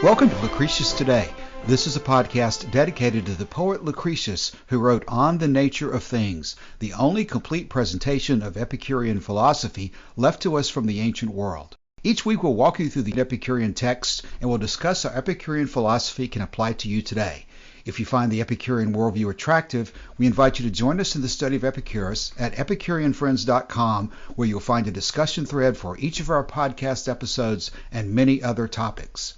Welcome to Lucretius Today. This is a podcast dedicated to the poet Lucretius, who wrote On the Nature of Things, the only complete presentation of Epicurean philosophy left to us from the ancient world. Each week we'll walk you through the Epicurean text and we'll discuss how Epicurean philosophy can apply to you today. If you find the Epicurean worldview attractive, we invite you to join us in the study of Epicurus at EpicureanFriends.com, where you'll find a discussion thread for each of our podcast episodes and many other topics.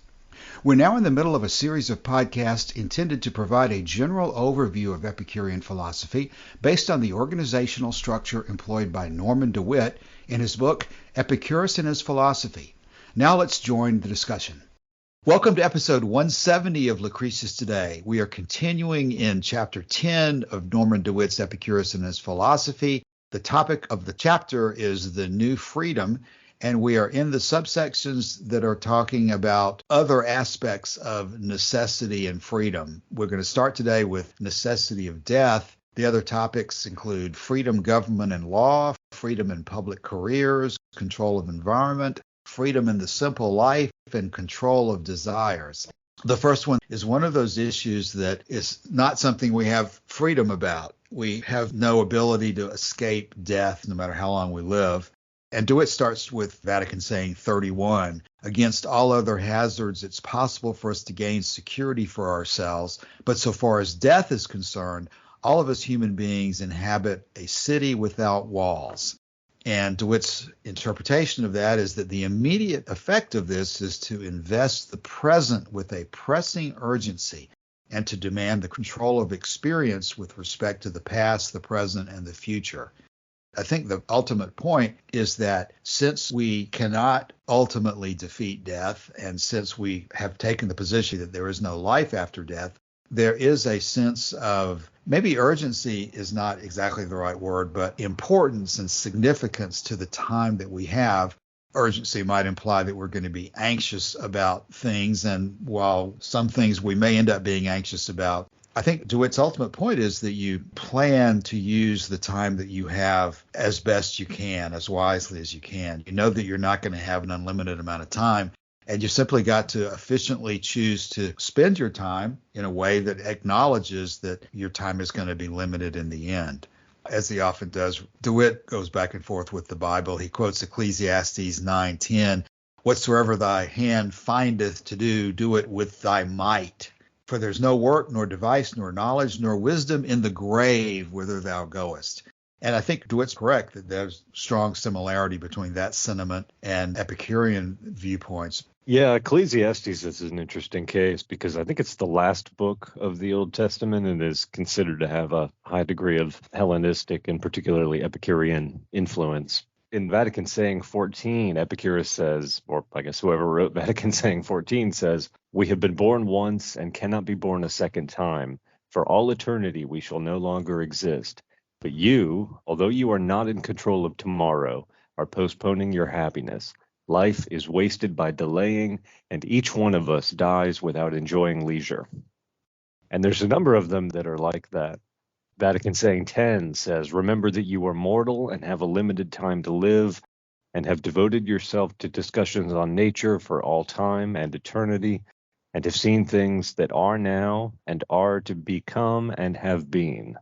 We're now in the middle of a series of podcasts intended to provide a general overview of Epicurean philosophy based on the organizational structure employed by Norman DeWitt in his book, Epicurus and His Philosophy. Now let's join the discussion. Welcome to episode 170 of Lucretius Today. We are continuing in chapter 10 of Norman DeWitt's Epicurus and His Philosophy. The topic of the chapter is the new freedom, and we are in the subsections that are talking about other aspects of necessity and freedom. We're going to start today with necessity of death. The other topics include freedom, government, and law, freedom in public careers, control of environment, freedom in the simple life, and control of desires. The first one is one of those issues that is not something we have freedom about. We have no ability to escape death no matter how long we live. And DeWitt starts with Vatican saying 31, against all other hazards, it's possible for us to gain security for ourselves. But so far as death is concerned, all of us human beings inhabit a city without walls. And DeWitt's interpretation of that is that the immediate effect of this is to invest the present with a pressing urgency and to demand the control of experience with respect to the past, the present, and the future. I think the ultimate point is that since we cannot ultimately defeat death, and since we have taken the position that there is no life after death, there is a sense of, maybe urgency is not exactly the right word, but importance and significance to the time that we have. Urgency might imply that we're going to be anxious about things, and while some things we may end up being anxious about, I think DeWitt's ultimate point is that you plan to use the time that you have as best you can, as wisely as you can. You know that you're not going to have an unlimited amount of time, and you simply got to efficiently choose to spend your time in a way that acknowledges that your time is going to be limited in the end. As he often does, DeWitt goes back and forth with the Bible. He quotes Ecclesiastes 9:10, "Whatsoever thy hand findeth to do, do it with thy might. For there's no work, nor device, nor knowledge, nor wisdom in the grave whither thou goest." And I think DeWitt's correct that there's strong similarity between that sentiment and Epicurean viewpoints. Yeah, Ecclesiastes is an interesting case because I think it's the last book of the Old Testament and is considered to have a high degree of Hellenistic and particularly Epicurean influence. In Vatican Saying 14, Epicurus says, or I guess whoever wrote Vatican Saying 14 says, "We have been born once and cannot be born a second time. For all eternity we shall no longer exist. But you, although you are not in control of tomorrow, are postponing your happiness. Life is wasted by delaying, and each one of us dies without enjoying leisure." And there's a number of them that are like that. Vatican Saying 10 says, "Remember that you are mortal and have a limited time to live, and have devoted yourself to discussions on nature for all time and eternity, and have seen things that are now and are to become and have been."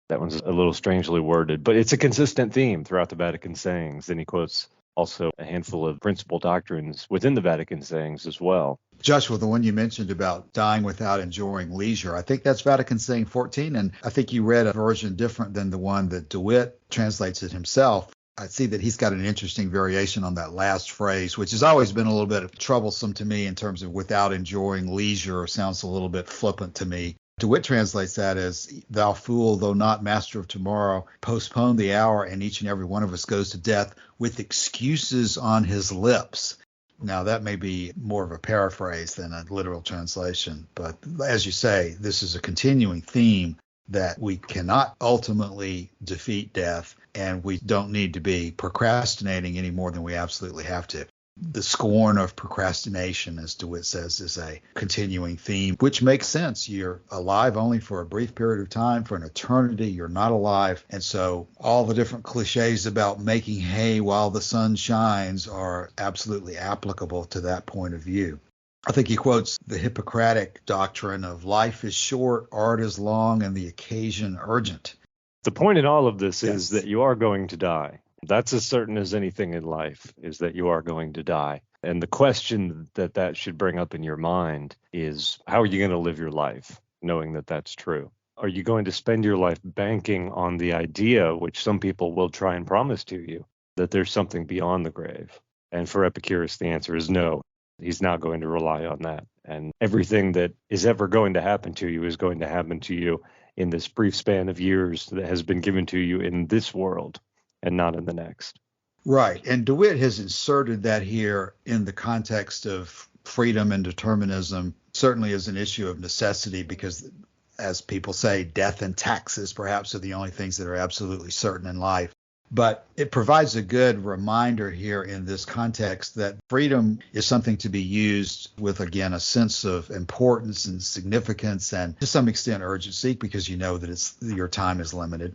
That one's a little strangely worded, but it's a consistent theme throughout the Vatican Sayings. And he quotes also a handful of principal doctrines within the Vatican Sayings as well. Joshua, the one you mentioned about dying without enjoying leisure, I think that's Vatican Saying 14, and I think you read a version different than the one that DeWitt translates it himself. I see that he's got an interesting variation on that last phrase, which has always been a little bit troublesome to me in terms of without enjoying leisure. Sounds a little bit flippant to me. DeWitt translates that as, "Thou fool, though not master of tomorrow, postpone the hour, and each and every one of us goes to death with excuses on his lips." Now, that may be more of a paraphrase than a literal translation, but as you say, this is a continuing theme that we cannot ultimately defeat death, and we don't need to be procrastinating any more than we absolutely have to. The scorn of procrastination, as DeWitt says, is a continuing theme, which makes sense. You're alive only for a brief period of time. For an eternity, you're not alive. And so all the different cliches about making hay while the sun shines are absolutely applicable to that point of view. I think he quotes the Hippocratic doctrine of life is short, art is long, and the occasion urgent. The point in all of this is Yes. that you are going to die. That's as certain as anything in life, is that you are going to die. And the question that should bring up in your mind is, how are you going to live your life, knowing that that's true? Are you going to spend your life banking on the idea, which some people will try and promise to you, that there's something beyond the grave? And for Epicurus, the answer is no. He's not going to rely on that. And everything that is ever going to happen to you is going to happen to you in this brief span of years that has been given to you in this world and not in the next. Right. And DeWitt has inserted that here in the context of freedom and determinism, certainly as an issue of necessity, because as people say, death and taxes perhaps are the only things that are absolutely certain in life. But it provides a good reminder here in this context that freedom is something to be used with, again, a sense of importance and significance and to some extent urgency, because you know that your time is limited.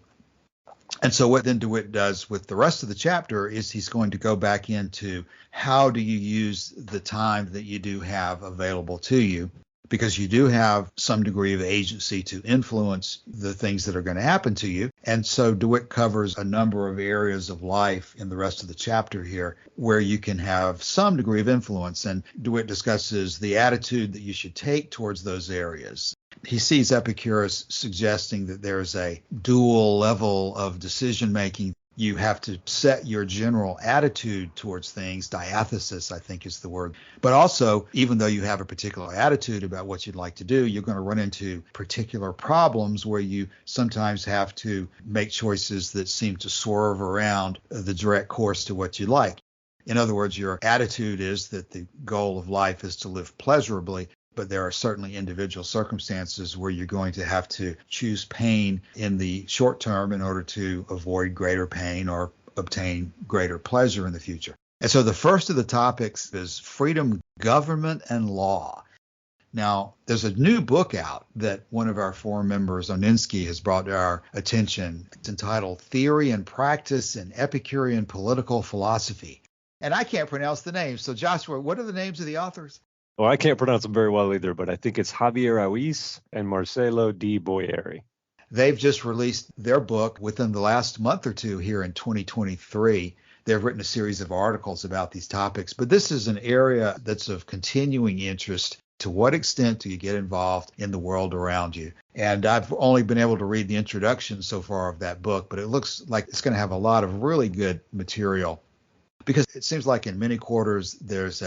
And so what then DeWitt does with the rest of the chapter is he's going to go back into how do you use the time that you do have available to you, because you do have some degree of agency to influence the things that are going to happen to you. And so DeWitt covers a number of areas of life in the rest of the chapter here where you can have some degree of influence. And DeWitt discusses the attitude that you should take towards those areas. He sees Epicurus suggesting that there's a dual level of decision making. You have to set your general attitude towards things. Diathesis, I think, is the word. But also, even though you have a particular attitude about what you'd like to do, you're going to run into particular problems where you sometimes have to make choices that seem to swerve around the direct course to what you like. In other words, your attitude is that the goal of life is to live pleasurably, but there are certainly individual circumstances where you're going to have to choose pain in the short term in order to avoid greater pain or obtain greater pleasure in the future. And so the first of the topics is freedom, government, and law. Now, there's a new book out that one of our forum members, Oninsky, has brought to our attention. It's entitled Theory and Practice in Epicurean Political Philosophy. And I can't pronounce the names. So Joshua, what are the names of the authors? Well, I can't pronounce them very well either, but I think it's Javier Ruiz and Marcelo Di Boyeri. They've just released their book within the last month or two here in 2023. They've written a series of articles about these topics, but this is an area that's of continuing interest. To what extent do you get involved in the world around you? And I've only been able to read the introduction so far of that book, but it looks like it's going to have a lot of really good material, because it seems like in many quarters there's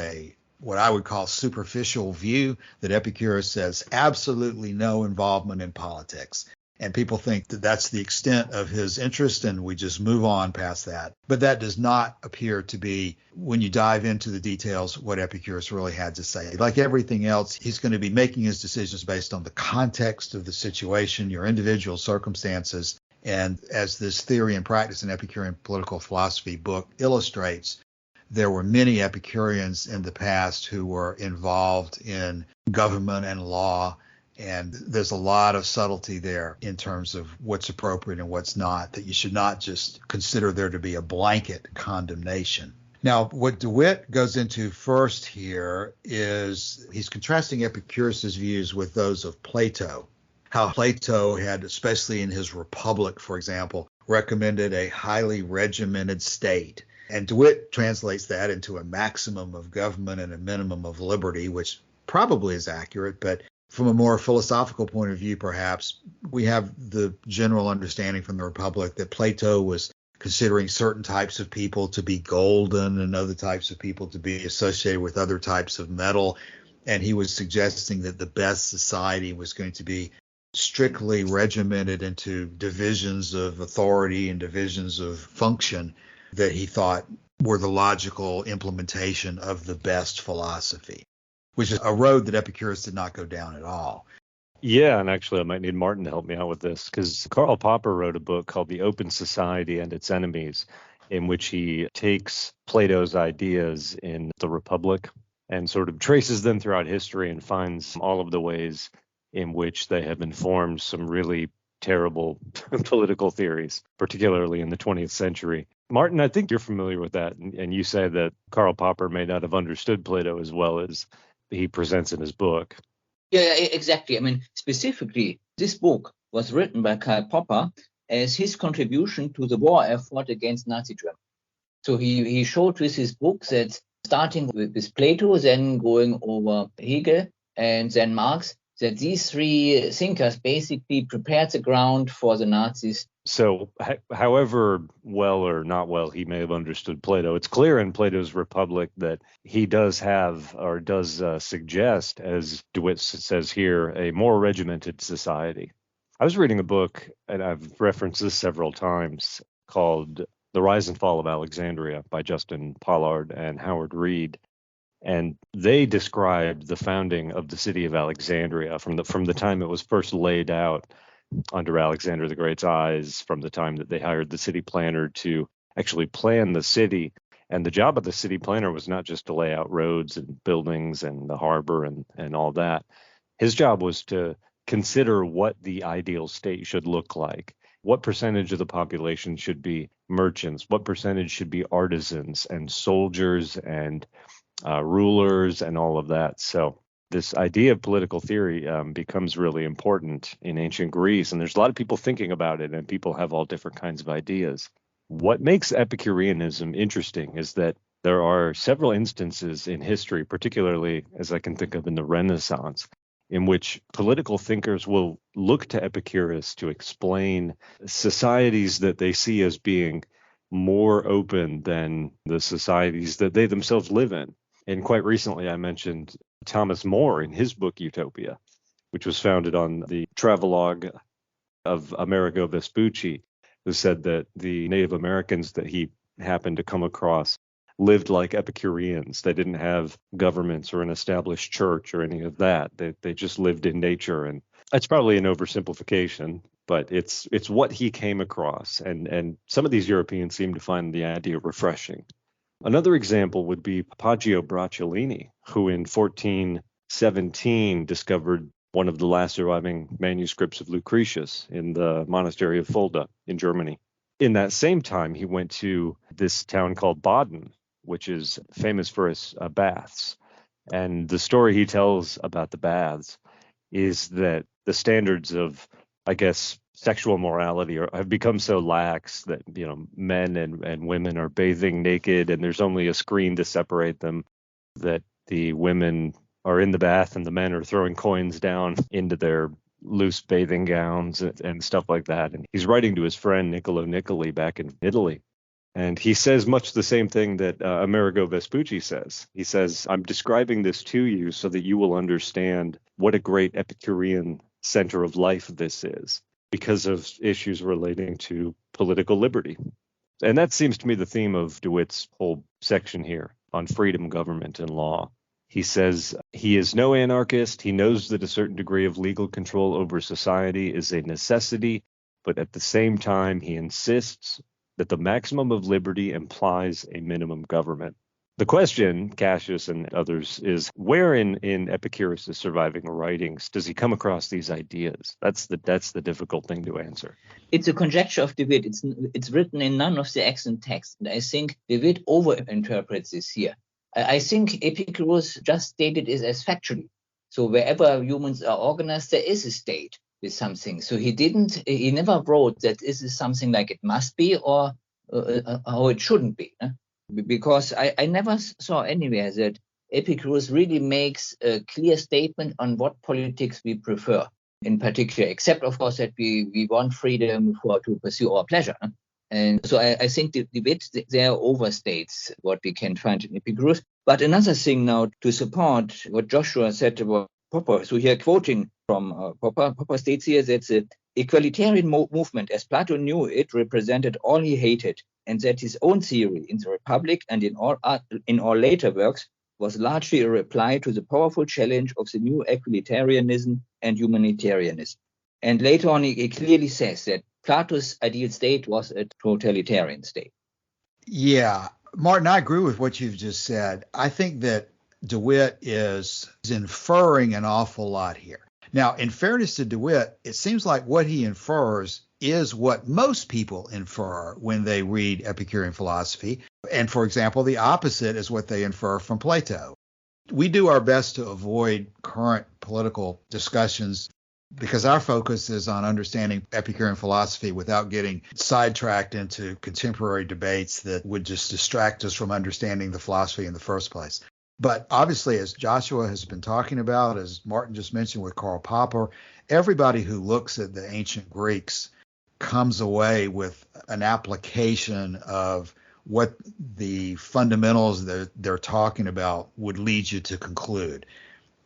what I would call superficial view that Epicurus says absolutely no involvement in politics. And people think that that's the extent of his interest, and we just move on past that. But that does not appear to be, when you dive into the details, what Epicurus really had to say. Like everything else, he's going to be making his decisions based on the context of the situation, your individual circumstances. And as this Theory and Practice in Epicurean Political Philosophy book illustrates, there were many Epicureans in the past who were involved in government and law, and there's a lot of subtlety there in terms of what's appropriate and what's not, that you should not just consider there to be a blanket condemnation. Now, what DeWitt goes into first here is he's contrasting Epicurus's views with those of Plato, how Plato had, especially in his Republic, for example, recommended a highly regimented state. And DeWitt translates that into a maximum of government and a minimum of liberty, which probably is accurate. But from a more philosophical point of view, perhaps, we have the general understanding from the Republic that Plato was considering certain types of people to be golden and other types of people to be associated with other types of metal. And he was suggesting that the best society was going to be strictly regimented into divisions of authority and divisions of function that he thought were the logical implementation of the best philosophy, which is a road that Epicurus did not go down at all. Yeah, and actually I might need Martin to help me out with this, because Karl Popper wrote a book called The Open Society and Its Enemies, in which he takes Plato's ideas in the Republic and sort of traces them throughout history and finds all of the ways in which they have informed some really terrible political theories, particularly in the 20th century. Martin, I think you're familiar with that, and you say that Karl Popper may not have understood Plato as well as he presents in his book. Yeah, exactly. I mean, specifically, this book was written by Karl Popper as his contribution to the war effort against Nazi Germany. So he showed with his book that starting with Plato, then going over Hegel, and then Marx, that these three thinkers basically prepared the ground for the Nazis. So however well or not well he may have understood Plato, it's clear in Plato's Republic that he does have, or does suggest, as DeWitt says here, a more regimented society. I was reading a book, and I've referenced this several times, called The Rise and Fall of Alexandria by Justin Pollard and Howard Reed. And they described the founding of the city of Alexandria from the time it was first laid out under Alexander the Great's eyes, from the time that they hired the city planner to actually plan the city. And the job of the city planner was not just to lay out roads and buildings and the harbor and all that. His job was to consider what the ideal state should look like. What percentage of the population should be merchants? What percentage should be artisans and soldiers and rulers and all of that? So this idea of political theory becomes really important in ancient Greece, and there's a lot of people thinking about it, and people have all different kinds of ideas. What makes Epicureanism interesting is that there are several instances in history, particularly as I can think of in the Renaissance, in which political thinkers will look to Epicurus to explain societies that they see as being more open than the societies that they themselves live in. And quite recently, I mentioned Thomas More in his book Utopia, which was founded on the travelogue of Amerigo Vespucci, who said that the Native Americans that he happened to come across lived like Epicureans. They didn't have governments or an established church or any of that. They just lived in nature. And that's probably an oversimplification, but it's what he came across. And some of these Europeans seem to find the idea refreshing. Another example would be Poggio Bracciolini, who in 1417 discovered one of the last surviving manuscripts of Lucretius in the monastery of Fulda in Germany. In that same time, he went to this town called Baden, which is famous for its baths. And the story he tells about the baths is that the standards of, I guess, sexual morality have become so lax that, men and women are bathing naked, and there's only a screen to separate them, that the women are in the bath and the men are throwing coins down into their loose bathing gowns and stuff like that. And he's writing to his friend Niccolo Niccoli back in Italy. And he says much the same thing that Amerigo Vespucci says. He says, I'm describing this to you so that you will understand what a great Epicurean center of life this is, because of issues relating to political liberty. And that seems to me the theme of DeWitt's whole section here on freedom, government, and law. He says he is no anarchist. He knows that a certain degree of legal control over society is a necessity, but at the same time, he insists that the maximum of liberty implies a minimum government. The question, Cassius and others, is where in Epicurus' surviving writings does he come across these ideas? That's the difficult thing to answer. It's a conjecture of DeWitt. It's written in none of the excellent texts. And I think DeWitt overinterprets this here. I think Epicurus just stated it as factually. So wherever humans are organized, there is a state with something. So he never wrote that this is something like it must be or how it shouldn't be. Because I never saw anywhere that Epicurus really makes a clear statement on what politics we prefer in particular, except, of course, that we want freedom to pursue our pleasure. And so I think DeWitt there overstates what we can find in Epicurus. But another thing now to support what Joshua said about Popper. So here quoting from Popper, Popper states here that the equalitarian movement, as Plato knew it, represented all he hated, and that his own theory in the Republic and in all later works was largely a reply to the powerful challenge of the new equalitarianism and humanitarianism. And later on, he clearly says that Plato's ideal state was a totalitarian state. Yeah, Martin, I agree with what you've just said. I think that DeWitt is inferring an awful lot here. Now, in fairness to DeWitt, it seems like what he infers is what most people infer when they read Epicurean philosophy. And for example, the opposite is what they infer from Plato. We do our best to avoid current political discussions because our focus is on understanding Epicurean philosophy without getting sidetracked into contemporary debates that would just distract us from understanding the philosophy in the first place. But obviously, as Joshua has been talking about, as Martin just mentioned with Karl Popper, everybody who looks at the ancient Greeks comes away with an application of what the fundamentals that they're talking about would lead you to conclude.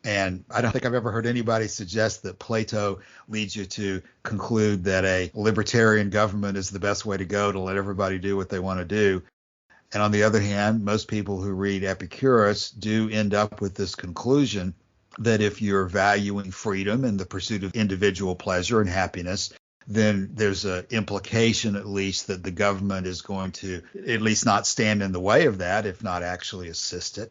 And I don't think I've ever heard anybody suggest that Plato leads you to conclude that a libertarian government is the best way to go to let everybody do what they want to do. And on the other hand, most people who read Epicurus do end up with this conclusion that if you're valuing freedom and the pursuit of individual pleasure and happiness, then there's an implication at least that the government is going to at least not stand in the way of that, if not actually assist it.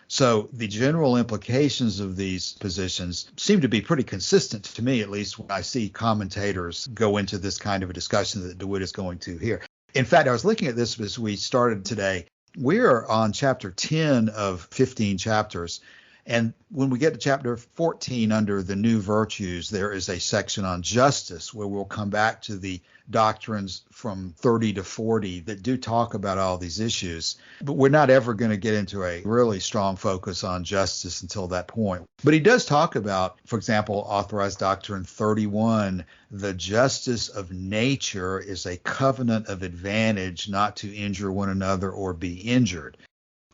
So the general implications of these positions seem to be pretty consistent to me, at least when I see commentators go into this kind of a discussion that DeWitt is going to here. In fact, I was looking at this as we started today. We're on chapter 10 of 15 chapters. And when we get to chapter 14 under the new virtues, there is a section on justice where we'll come back to the doctrines from 30 to 40 that do talk about all these issues. But we're not ever going to get into a really strong focus on justice until that point. But he does talk about, for example, authorized doctrine 31, the justice of nature is a covenant of advantage not to injure one another or be injured.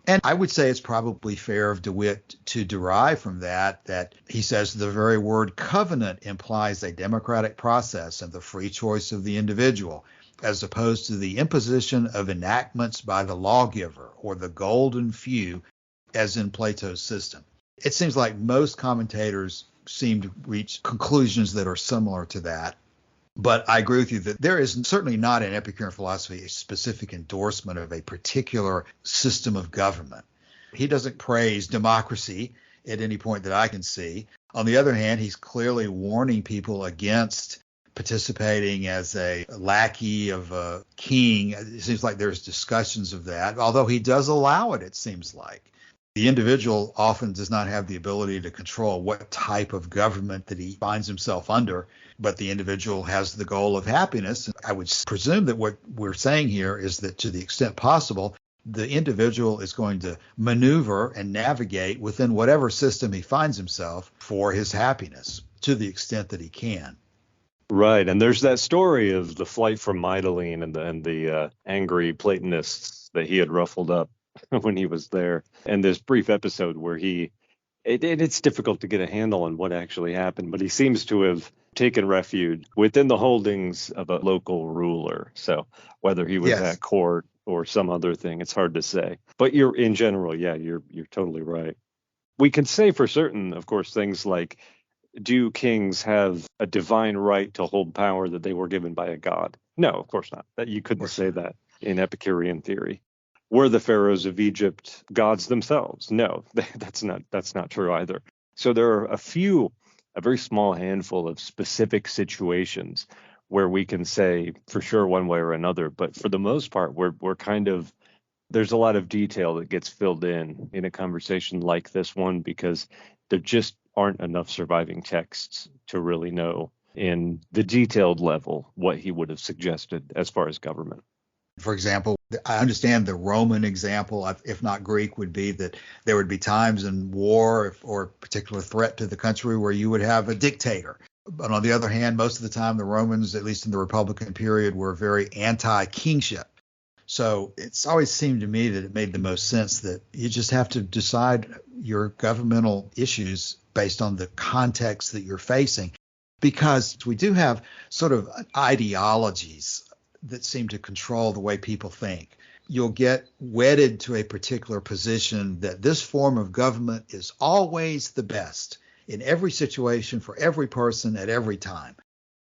And I would say it's probably fair of DeWitt to derive from that he says the very word covenant implies a democratic process and the free choice of the individual, as opposed to the imposition of enactments by the lawgiver or the golden few, as in Plato's system. It seems like most commentators seem to reach conclusions that are similar to that. But I agree with you that there is certainly not in Epicurean philosophy a specific endorsement of a particular system of government. He doesn't praise democracy at any point that I can see. On the other hand, he's clearly warning people against participating as a lackey of a king. It seems like there's discussions of that, although he does allow it, it seems like. The individual often does not have the ability to control what type of government that he finds himself under, but the individual has the goal of happiness. I would presume that what we're saying here is that to the extent possible, the individual is going to maneuver and navigate within whatever system he finds himself for his happiness to the extent that he can. Right. And there's that story of the flight from Mytilene and the angry Platonists that he had ruffled up when he was there. And this brief episode where it's difficult to get a handle on what actually happened, but he seems to have taken refuge within the holdings of a local ruler. So whether he was at court or some other thing, it's hard to say. But you're totally right. We can say for certain, of course, things like, do kings have a divine right to hold power that they were given by a god? No, of course not. That you couldn't say that in Epicurean theory. Were the pharaohs of Egypt gods themselves? No, that's not true either. So there are a very small handful of specific situations where we can say for sure one way or another. But for the most part, we're kind of, there's a lot of detail that gets filled in a conversation like this one, because there just aren't enough surviving texts to really know in the detailed level what he would have suggested as far as government. For example, I understand the Roman example, if not Greek, would be that there would be times in war or a particular threat to the country where you would have a dictator. But on the other hand, most of the time, the Romans, at least in the Republican period, were very anti-kingship. So it's always seemed to me that it made the most sense that you just have to decide your governmental issues based on the context that you're facing, because we do have sort of ideologies that seem to control the way people think. You'll get wedded to a particular position that this form of government is always the best in every situation for every person at every time.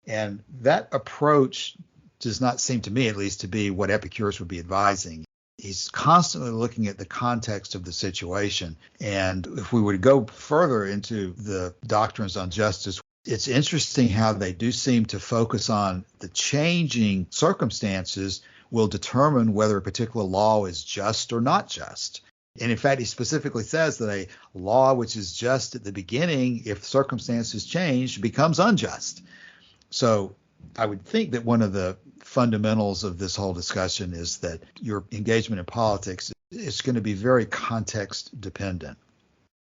And that approach does not seem to me, at least, to be what Epicurus would be advising. He's constantly looking at the context of the situation. And if we were to go further into the doctrines on justice, it's interesting how they do seem to focus on the changing circumstances will determine whether a particular law is just or not just. And in fact, he specifically says that a law which is just at the beginning, if circumstances change, becomes unjust. So I would think that one of the fundamentals of this whole discussion is that your engagement in politics is going to be very context dependent.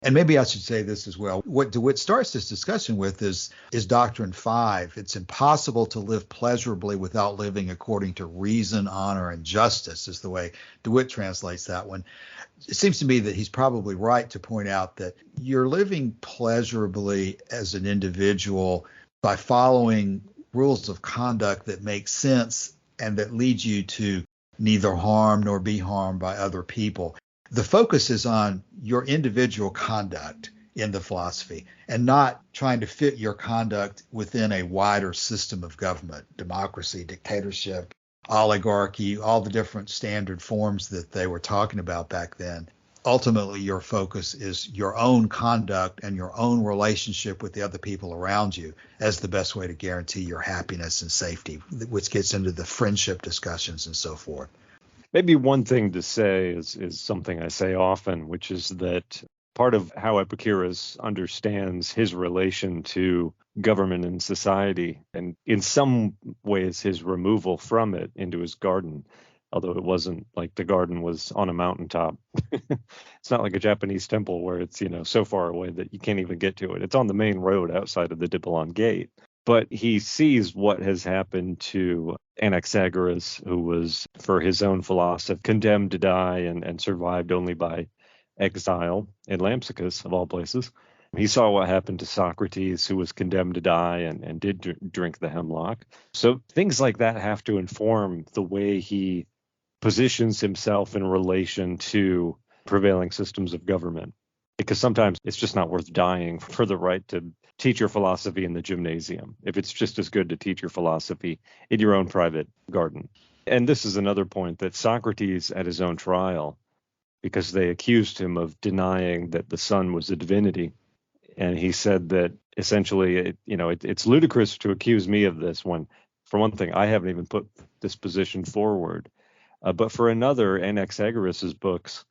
And maybe I should say this as well. What DeWitt starts this discussion with is Doctrine 5. It's impossible to live pleasurably without living according to reason, honor, and justice, is the way DeWitt translates that one. It seems to me that he's probably right to point out that you're living pleasurably as an individual by following rules of conduct that make sense and that lead you to neither harm nor be harmed by other people. The focus is on your individual conduct in the philosophy and not trying to fit your conduct within a wider system of government, democracy, dictatorship, oligarchy, all the different standard forms that they were talking about back then. Ultimately, your focus is your own conduct and your own relationship with the other people around you as the best way to guarantee your happiness and safety, which gets into the friendship discussions and so forth. Maybe one thing to say is something I say often, which is that part of how Epicurus understands his relation to government and society, and in some ways his removal from it into his garden, although it wasn't like the garden was on a mountaintop. It's not like a Japanese temple where it's, so far away that you can't even get to it. It's on the main road outside of the Dipylon Gate. But he sees what has happened to Anaxagoras, who was, for his own philosophy, condemned to die and survived only by exile in Lampsacus, of all places. He saw what happened to Socrates, who was condemned to die and did drink the hemlock. So things like that have to inform the way he positions himself in relation to prevailing systems of government. Because sometimes it's just not worth dying for the right to teach your philosophy in the gymnasium, if it's just as good to teach your philosophy in your own private garden. And this is another point that Socrates, at his own trial, because they accused him of denying that the sun was a divinity, and he said that essentially, it's ludicrous to accuse me of this when, for one thing, I haven't even put this position forward. But for another, Anaxagoras' books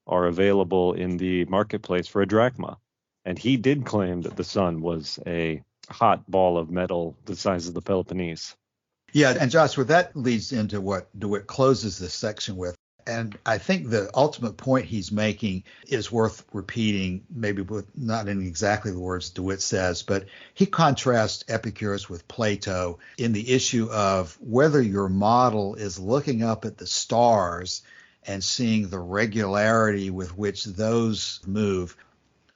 are available in the marketplace for a drachma. And he did claim that the sun was a hot ball of metal the size of the Peloponnese. Yeah, and Joshua, that leads into what DeWitt closes this section with. And I think the ultimate point he's making is worth repeating, maybe with not in exactly the words DeWitt says, but he contrasts Epicurus with Plato in the issue of whether your model is looking up at the stars and seeing the regularity with which those move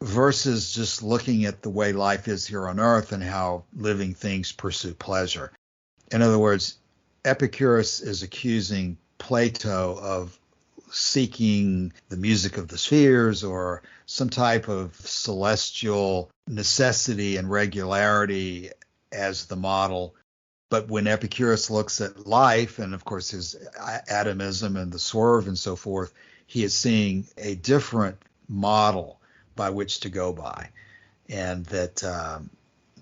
versus just looking at the way life is here on Earth and how living things pursue pleasure. In other words, Epicurus is accusing Plato of seeking the music of the spheres or some type of celestial necessity and regularity as the model. But when Epicurus looks at life, and of course his atomism and the swerve and so forth, he is seeing a different model by which to go by. And that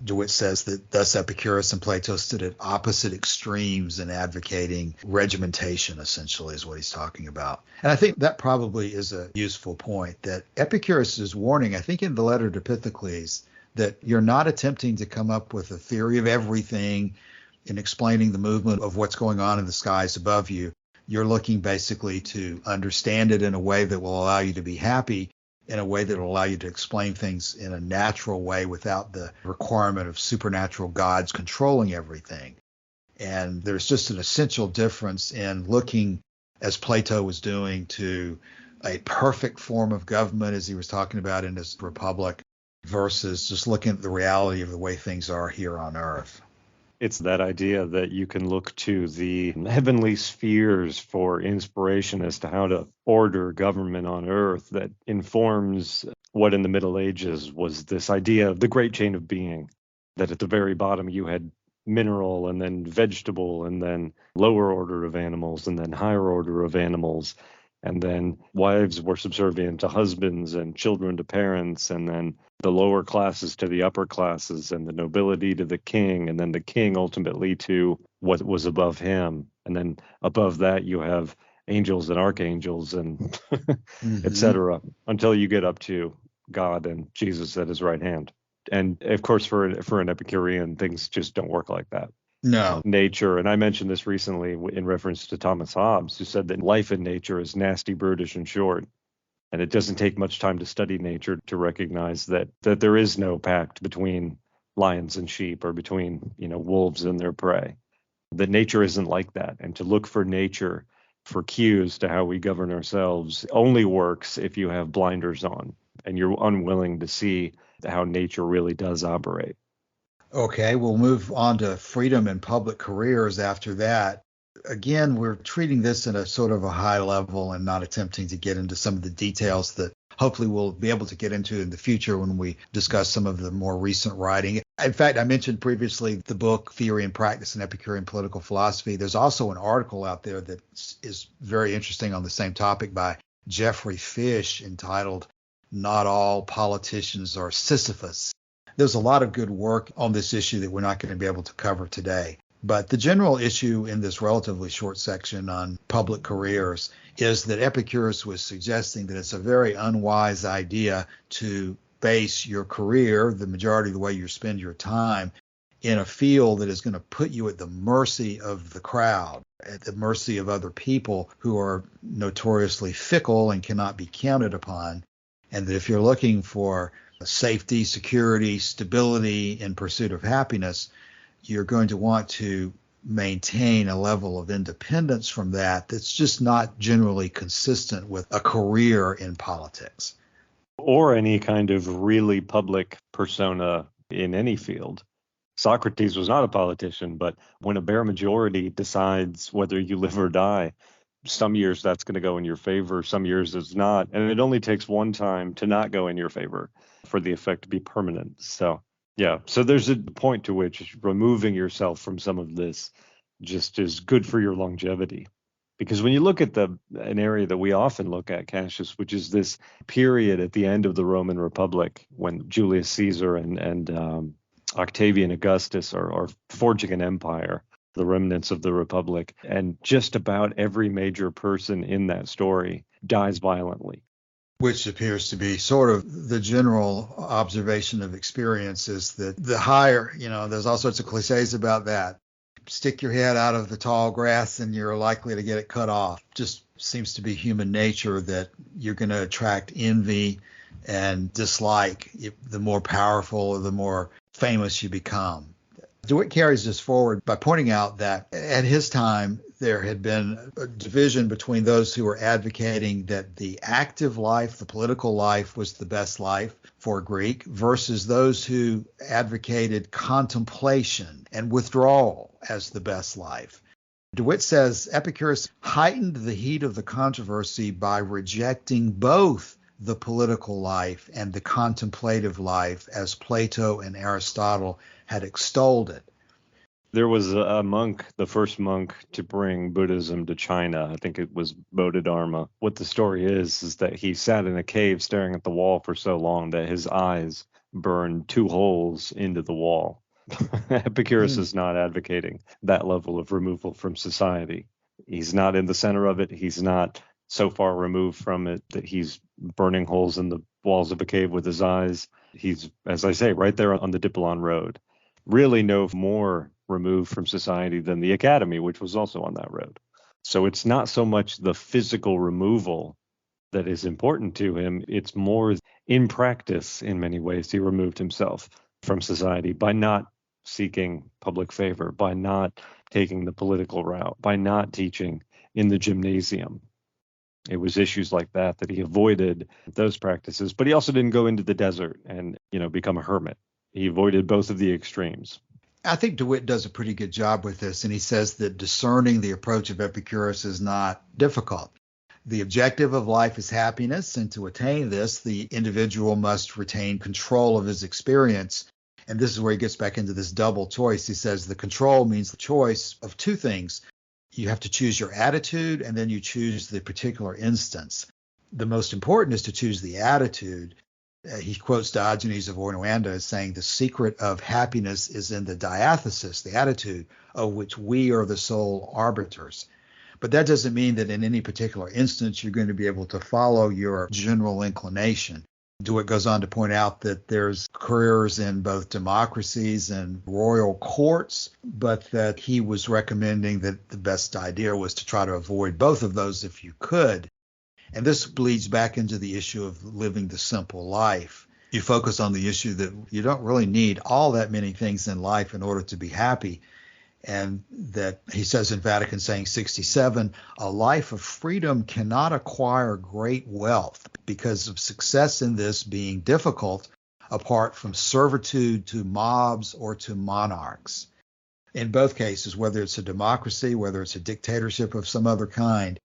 DeWitt says that thus Epicurus and Plato stood at opposite extremes in advocating regimentation, essentially, is what he's talking about. And I think that probably is a useful point, that Epicurus is warning, I think in the letter to Pythocles, that you're not attempting to come up with a theory of everything in explaining the movement of what's going on in the skies above you. You're looking basically to understand it in a way that will allow you to be happy, in a way that will allow you to explain things in a natural way without the requirement of supernatural gods controlling everything. And there's just an essential difference in looking, as Plato was doing, to a perfect form of government, as he was talking about in his Republic, versus just looking at the reality of the way things are here on Earth. It's that idea that you can look to the heavenly spheres for inspiration as to how to order government on Earth that informs what in the Middle Ages was this idea of the great chain of being, that at the very bottom you had mineral and then vegetable and then lower order of animals and then higher order of animals. And then wives were subservient to husbands and children to parents, and then the lower classes to the upper classes, and the nobility to the king, and then the king ultimately to what was above him. And then above that you have angels and archangels and Mm-hmm. etc., until you get up to God and Jesus at his right hand. And of course, for an Epicurean, things just don't work like that. No. Nature, and I mentioned this recently in reference to Thomas Hobbes, who said that life in nature is nasty, brutish, and short. And it doesn't take much time to study nature to recognize that there is no pact between lions and sheep, or between, wolves and their prey. That nature isn't like that. And to look for nature for cues to how we govern ourselves only works if you have blinders on and you're unwilling to see how nature really does operate. Okay, we'll move on to freedom and public careers after that. Again, we're treating this in a sort of a high level and not attempting to get into some of the details that hopefully we'll be able to get into in the future when we discuss some of the more recent writing. In fact, I mentioned previously the book Theory and Practice in Epicurean Political Philosophy. There's also an article out there that is very interesting on the same topic by Jeffrey Fish entitled Not All Politicians Are Sisyphus. There's a lot of good work on this issue that we're not going to be able to cover today. But the general issue in this relatively short section on public careers is that Epicurus was suggesting that it's a very unwise idea to base your career, the majority of the way you spend your time, in a field that is going to put you at the mercy of the crowd, at the mercy of other people who are notoriously fickle and cannot be counted upon. And that if you're looking for safety, security, stability in pursuit of happiness, you're going to want to maintain a level of independence from that that's just not generally consistent with a career in politics. Or any kind of really public persona in any field. Socrates was not a politician, but when a bare majority decides whether you live or die, some years that's going to go in your favor, some years it's not. And it only takes one time to not go in your favor for the effect to be permanent. So there's a point to which removing yourself from some of this just is good for your longevity. Because when you look at an area that we often look at, Cassius, which is this period at the end of the Roman Republic when Julius Caesar and Octavian Augustus are forging an empire, the remnants of the Republic, and just about every major person in that story dies violently. Which appears to be sort of the general observation of experience, is that the higher, there's all sorts of cliches about that. Stick your head out of the tall grass and you're likely to get it cut off. Just seems to be human nature that you're going to attract envy and dislike the more powerful or the more famous you become. DeWitt carries this forward by pointing out that at his time, there had been a division between those who were advocating that the active life, the political life, was the best life for a Greek, versus those who advocated contemplation and withdrawal as the best life. DeWitt says Epicurus heightened the heat of the controversy by rejecting both the political life and the contemplative life as Plato and Aristotle had extolled it. There was a monk, the first monk to bring Buddhism to China. I think it was Bodhidharma. What the story is that he sat in a cave staring at the wall for so long that his eyes burned 2 holes into the wall. Epicurus is not advocating that level of removal from society. He's not in the center of it. He's not so far removed from it that he's burning holes in the walls of a cave with his eyes. He's, as I say, right there on the Dipolon Road. Really no more removed from society than the academy, which was also on that road. So it's not so much the physical removal that is important to him. It's more in practice, in many ways, he removed himself from society by not seeking public favor, by not taking the political route, by not teaching in the gymnasium. It was issues like that he avoided those practices, but he also didn't go into the desert and, become a hermit. He avoided both of the extremes. I think DeWitt does a pretty good job with this, and he says that discerning the approach of Epicurus is not difficult. The objective of life is happiness, and to attain this, the individual must retain control of his experience. And this is where he gets back into this double choice. He says the control means the choice of 2 things. You have to choose your attitude, and then you choose the particular instance. The most important is to choose the attitude. He quotes Diogenes of Oinoanda as saying the secret of happiness is in the diathesis, the attitude, of which we are the sole arbiters. But that doesn't mean that in any particular instance you're going to be able to follow your general inclination. DeWitt goes on to point out that there's careers in both democracies and royal courts, but that he was recommending that the best idea was to try to avoid both of those if you could. And this bleeds back into the issue of living the simple life. You focus on the issue that you don't really need all that many things in life in order to be happy. And that he says in Vatican Saying 67, a life of freedom cannot acquire great wealth because of success in this being difficult apart from servitude to mobs or to monarchs. In both cases, whether it's a democracy, whether it's a dictatorship of some other kind,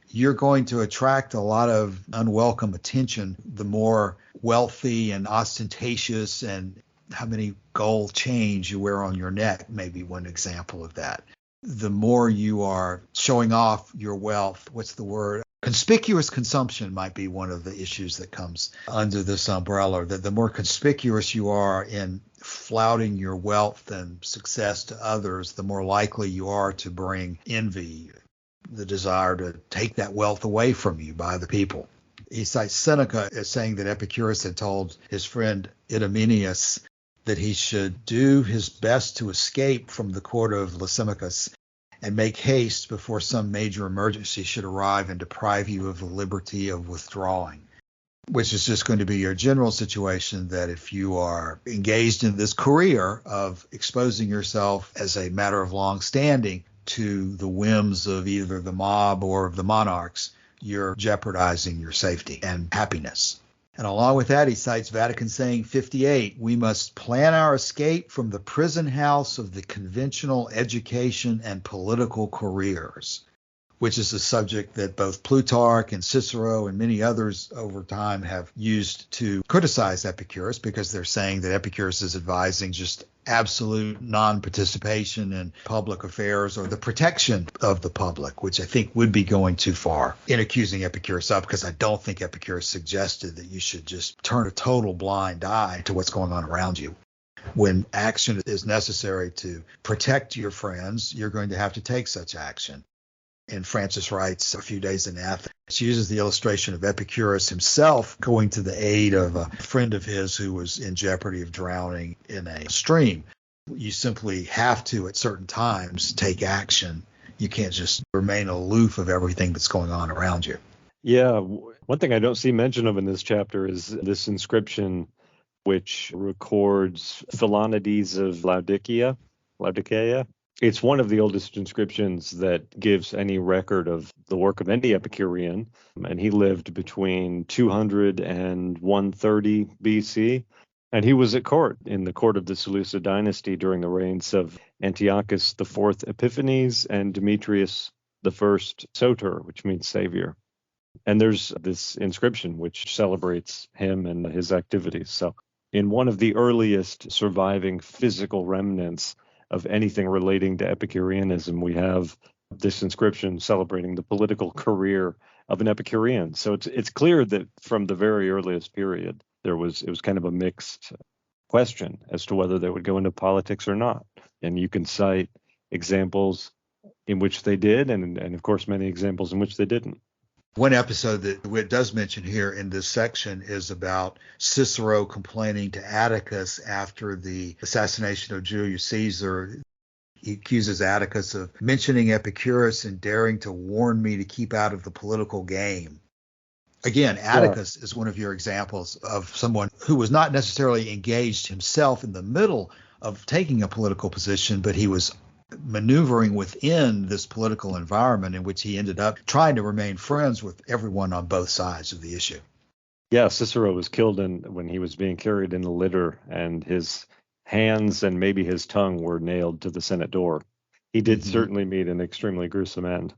you're going to attract a lot of unwelcome attention the more wealthy and ostentatious and how many gold chains you wear on your neck may be one example of that. The more you are showing off your wealth, what's the word? Conspicuous consumption might be one of the issues that comes under this umbrella, that the more conspicuous you are in flouting your wealth and success to others, the more likely you are to bring envy, the desire to take that wealth away from you by the people. He cites Seneca as saying that Epicurus had told his friend Idomeneus that he should do his best to escape from the court of Lysimachus and make haste before some major emergency should arrive and deprive you of the liberty of withdrawing, which is just going to be your general situation, that if you are engaged in this career of exposing yourself as a matter of long standing to the whims of either the mob or of the monarchs, you're jeopardizing your safety and happiness. And along with that, he cites Vatican Saying 58, we must plan our escape from the prison house of the conventional education and political careers, which is a subject that both Plutarch and Cicero and many others over time have used to criticize Epicurus, because they're saying that Epicurus is advising just absolute non-participation in public affairs or the protection of the public, which I think would be going too far in accusing Epicurus of, because I don't think Epicurus suggested that you should just turn a total blind eye to what's going on around you. When action is necessary to protect your friends, you're going to have to take such action. And Francis writes A Few Days in Athens. She uses the illustration of Epicurus himself going to the aid of a friend of his who was in jeopardy of drowning in a stream. You simply have to, at certain times, take action. You can't just remain aloof of everything that's going on around you. Yeah, one thing I don't see mention of in this chapter is this inscription which records Philonides of Laodicea. It's one of the oldest inscriptions that gives any record of the work of any Epicurean, and he lived between 200 and 130 BC, and he was at court, in the court of the Seleucid dynasty during the reigns of Antiochus IV Epiphanes and Demetrius I Soter, which means savior. And there's this inscription which celebrates him and his activities. So in one of the earliest surviving physical remnants of anything relating to Epicureanism, we have this inscription celebrating the political career of an Epicurean. So it's clear that from the very earliest period, it was kind of a mixed question as to whether they would go into politics or not. And you can cite examples in which they did, and of course many examples in which they didn't. One episode that DeWitt does mention here in this section is about Cicero complaining to Atticus after the assassination of Julius Caesar. He accuses Atticus of mentioning Epicurus and daring to warn me to keep out of the political game. Again, Atticus is one of your examples of someone who was not necessarily engaged himself in the middle of taking a political position, but he was maneuvering within this political environment in which he ended up trying to remain friends with everyone on both sides of the issue. Yeah, Cicero was killed when he was being carried in a litter, and his hands and maybe his tongue were nailed to the Senate door. He did certainly meet an extremely gruesome end.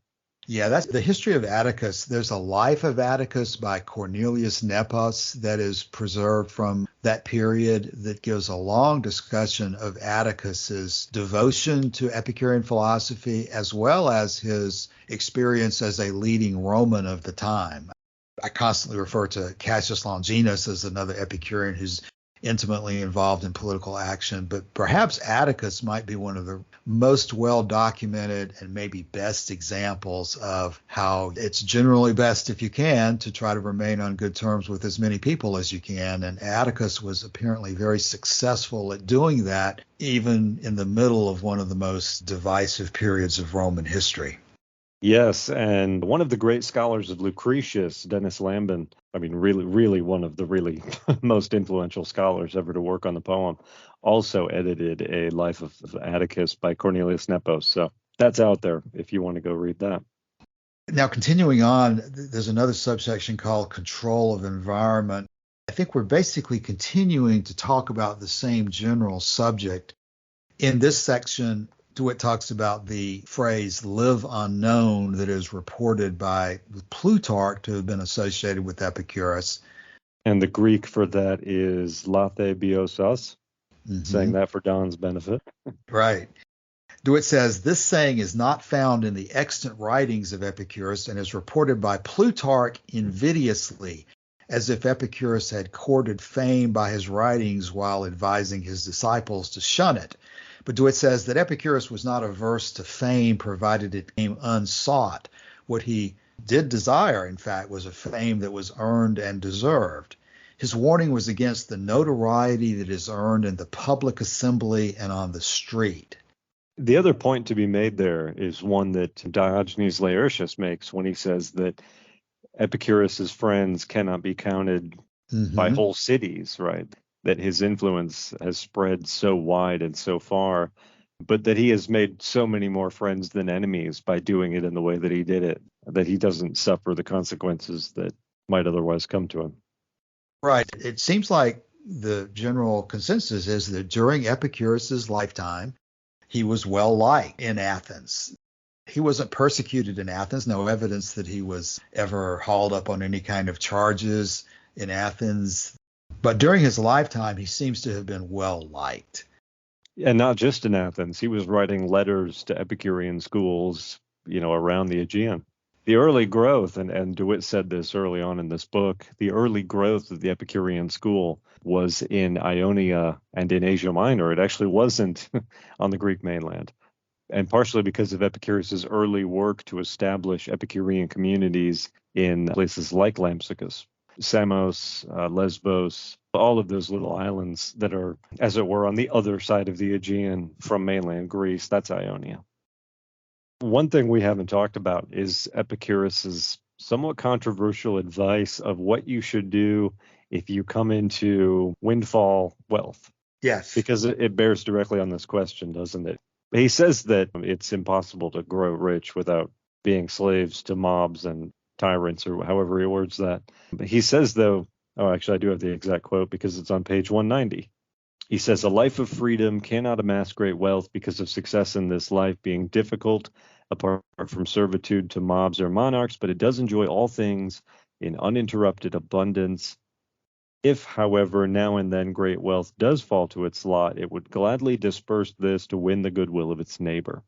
Yeah, that's the history of Atticus. There's a Life of Atticus by Cornelius Nepos that is preserved from that period that gives a long discussion of Atticus's devotion to Epicurean philosophy as well as his experience as a leading Roman of the time. I constantly refer to Cassius Longinus as another Epicurean who's intimately involved in political action, but perhaps Atticus might be one of the most well-documented and maybe best examples of how it's generally best, if you can, to try to remain on good terms with as many people as you can. And Atticus was apparently very successful at doing that, even in the middle of one of the most divisive periods of Roman history. Yes, and one of the great scholars of Lucretius, Dennis Lambin, I mean, really one of the really most influential scholars ever to work on the poem, also edited a Life of Atticus by Cornelius Nepos. So that's out there if you want to go read that. Now, continuing on, there's another subsection called Control of Environment. I think we're basically continuing to talk about the same general subject. In this section, DeWitt talks about the phrase live unknown that is reported by Plutarch to have been associated with Epicurus. And the Greek for that is late biosas, saying that for Don's benefit. Right. DeWitt says this saying is not found in the extant writings of Epicurus and is reported by Plutarch invidiously, as if Epicurus had courted fame by his writings while advising his disciples to shun it. But DeWitt says that Epicurus was not averse to fame, provided it came unsought. What he did desire, in fact, was a fame that was earned and deserved. His warning was against the notoriety that is earned in the public assembly and on the street. The other point to be made there is one that Diogenes Laertius makes when he says that Epicurus's friends cannot be counted by whole cities, right? That his influence has spread so wide and so far, but that he has made so many more friends than enemies by doing it in the way that he did it, that he doesn't suffer the consequences that might otherwise come to him. Right. It seems like the general consensus is that during Epicurus's lifetime, he was well liked in Athens. He wasn't persecuted in Athens, no evidence that he was ever hauled up on any kind of charges in Athens. But during his lifetime, he seems to have been well liked. And not just in Athens. He was writing letters to Epicurean schools, around the Aegean. The early growth, and DeWitt said this early on in this book, the early growth of the Epicurean school was in Ionia and in Asia Minor. It actually wasn't on the Greek mainland. And partially because of Epicurus's early work to establish Epicurean communities in places like Lampsacus, Samos, Lesbos, all of those little islands that are, as it were, on the other side of the Aegean from mainland Greece. That's Ionia. One thing we haven't talked about is Epicurus's somewhat controversial advice of what you should do if you come into windfall wealth. Yes. Because it bears directly on this question, doesn't it? He says that it's impossible to grow rich without being slaves to mobs and tyrants, or however he words that. But he says, though, actually, I do have the exact quote because it's on page 190. He says, a life of freedom cannot amass great wealth because of success in this life being difficult, apart from servitude to mobs or monarchs, but it does enjoy all things in uninterrupted abundance. If, however, now and then great wealth does fall to its lot, it would gladly disperse this to win the goodwill of its neighbor.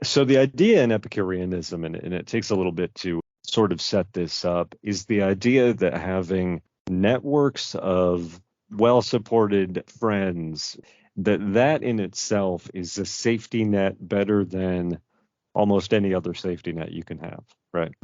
So the idea in Epicureanism, and it takes a little bit to sort of set this up, is the idea that having networks of well-supported friends, that in itself is a safety net better than almost any other safety net you can have, right?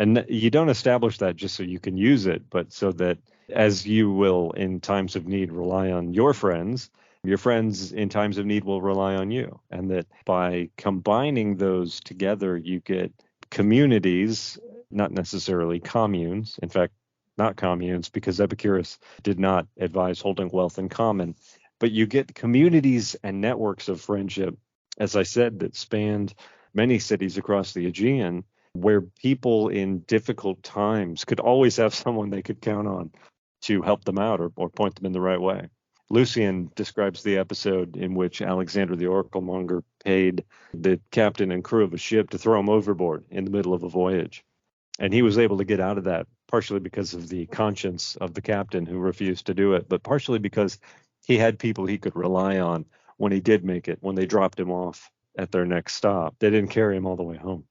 And you don't establish that just so you can use it, but so that as you will in times of need rely on your friends in times of need will rely on you. And that by combining those together, you get communities, not necessarily communes. In fact, not communes, because Epicurus did not advise holding wealth in common. But you get communities and networks of friendship, as I said, that spanned many cities across the Aegean, where people in difficult times could always have someone they could count on to help them out or point them in the right way. Lucian describes the episode in which Alexander the Oraclemonger paid the captain and crew of a ship to throw him overboard in the middle of a voyage. And he was able to get out of that, partially because of the conscience of the captain who refused to do it, but partially because he had people he could rely on when he did make it, when they dropped him off at their next stop. They didn't carry him all the way home.